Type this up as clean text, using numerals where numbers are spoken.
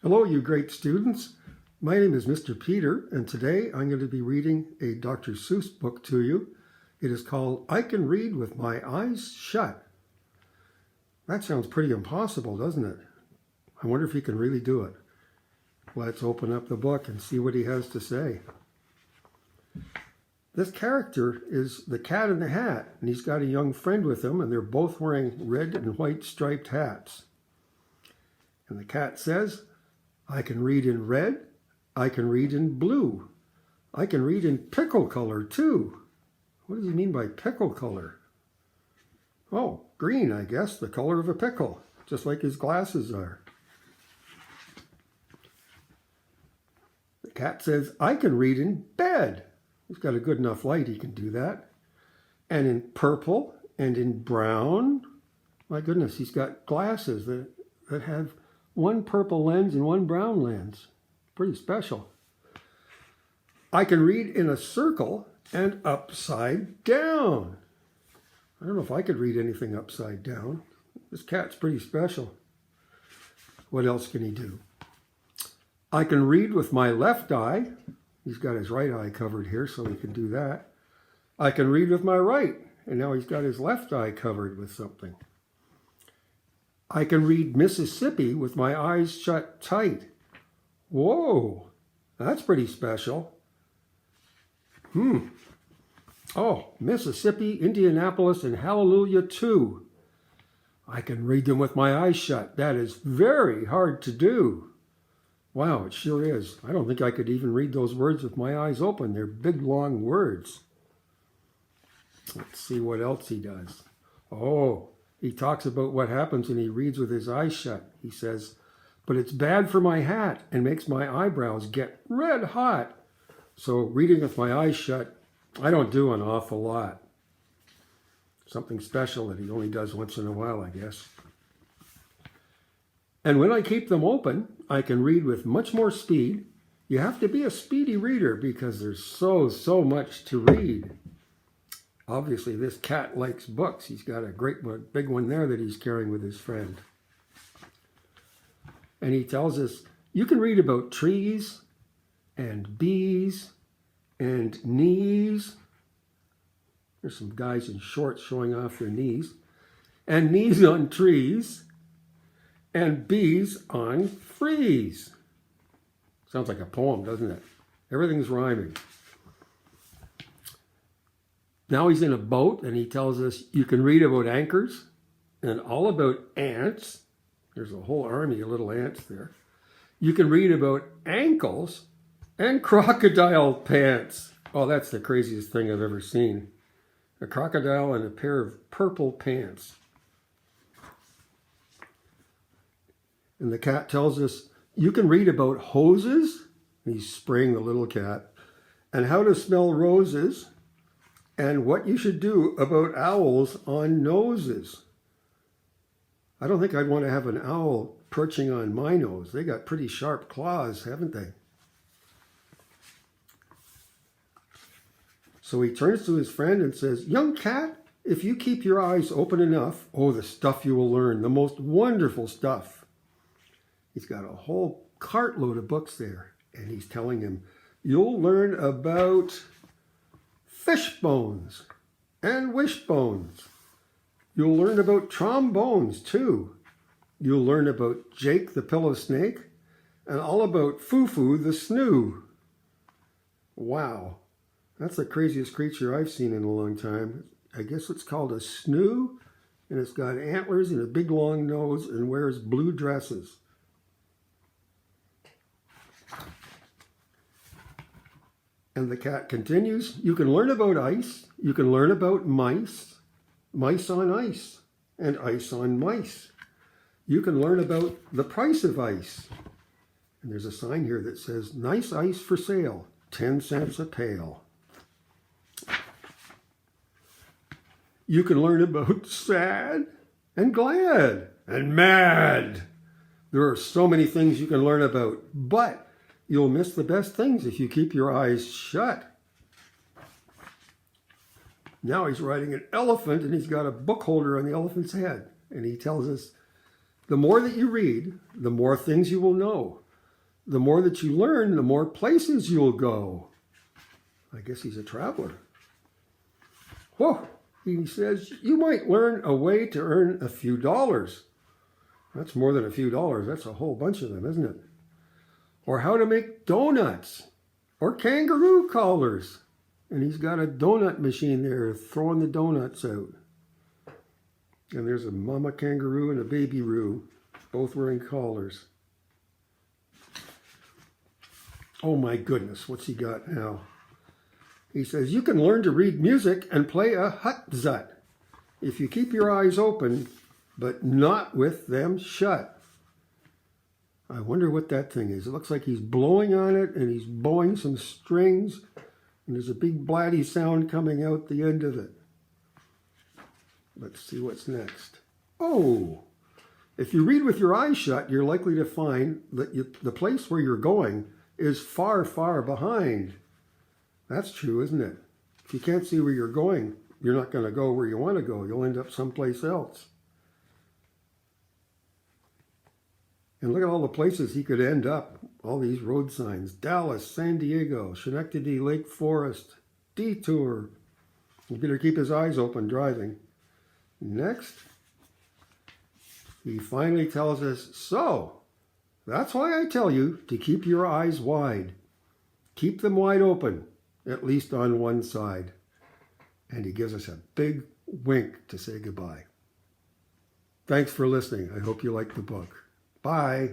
Hello, you great students. My name is Mr. Peter, and today I'm going to be reading a Dr. Seuss book to you. It is called I Can Read with My Eyes Shut. That sounds pretty impossible, doesn't it? I wonder if he can really do it. Let's open up the book and see what he has to say. This character is the Cat in the Hat, and he's got a young friend with him, and they're both wearing red and white striped hats. And the cat says, I can read in red, I can read in blue, I can read in pickle color too. What does he mean by pickle color? Oh, green, I guess, the color of a pickle, just like his glasses are. The cat says, I can read in bed. He's got a good enough light, he can do that. And in purple and in brown. My goodness, he's got glasses that have one purple lens and one brown lens. Pretty special. I can read in a circle and upside down. I don't know if I could read anything upside down. This cat's pretty special. What else can he do? I can read with my left eye. He's got his right eye covered here, so he can do that. I can read with my right, and now he's got his left eye covered with something. I can read Mississippi with my eyes shut tight. Whoa, that's pretty special. Oh, Mississippi, Indianapolis, and Hallelujah too. I can read them with my eyes shut. That is very hard to do. Wow, it sure is. I don't think I could even read those words with my eyes open. They're big, long words. Let's see what else he does. Oh, he talks about what happens when he reads with his eyes shut. He says, but it's bad for my hat and makes my eyebrows get red hot. So reading with my eyes shut, I don't do an awful lot. Something special that he only does once in a while, I guess. And when I keep them open, I can read with much more speed. You have to be a speedy reader because there's so much to read. Obviously, this cat likes books. He's got a great one, big one there that he's carrying with his friend. And he tells us, you can read about trees and bees and knees. There's some guys in shorts showing off their knees. And knees on trees and bees on frieze. Sounds like a poem, doesn't it? Everything's rhyming. Now he's in a boat and he tells us you can read about anchors and all about ants. There's a whole army of little ants there. You can read about ankles and crocodile pants. Oh, that's the craziest thing I've ever seen. A crocodile and a pair of purple pants. And the cat tells us you can read about hoses. He's spraying the little cat. And how to smell roses. And what you should do about owls on noses. I don't think I'd want to have an owl perching on my nose. They got pretty sharp claws, haven't they? So he turns to his friend and says, young cat, if you keep your eyes open enough, oh, the stuff you will learn, the most wonderful stuff. He's got a whole cartload of books there. And he's telling him, you'll learn about fish bones and wishbones. You'll learn about trombones too. You'll learn about Jake the pillow snake and all about Foo-Foo the snoo. Wow, that's the craziest creature I've seen in a long time. I guess it's called a snoo, and it's got antlers and a big long nose and wears blue dresses. And the cat continues, you can learn about ice, you can learn about mice, mice on ice, and ice on mice. You can learn about the price of ice. And there's a sign here that says, nice ice for sale, 10 cents a pail. You can learn about sad and glad and mad. There are so many things you can learn about, but you'll miss the best things if you keep your eyes shut. Now he's riding an elephant and he's got a book holder on the elephant's head. And he tells us, the more that you read, the more things you will know. the more that you learn, the more places you'll go. I guess he's a traveler. Whoa, he says, you might learn a way to earn a few dollars. That's more than a few dollars. That's a whole bunch of them, isn't it? Or how to make donuts or kangaroo collars. And he's got a donut machine there throwing the donuts out. And there's a mama kangaroo and a baby roo, both wearing collars. Oh my goodness, what's he got now? He says, you can learn to read music and play a hutzut if you keep your eyes open, but not with them shut. I wonder what that thing is. It looks like he's blowing on it and he's bowing some strings, and there's a big blatty sound coming out the end of it. Let's see what's next. Oh, if you read with your eyes shut, you're likely to find that the place where you're going is far, far behind. That's true, isn't it? If you can't see where you're going, you're not going to go where you want to go. You'll end up someplace else. And look at all the places he could end up. All these road signs. Dallas, San Diego, Schenectady, Lake Forest, Detour. You better keep his eyes open driving. Next, he finally tells us, so, that's why I tell you to keep your eyes wide. Keep them wide open, at least on one side. And he gives us a big wink to say goodbye. Thanks for listening. I hope you liked the book. Bye.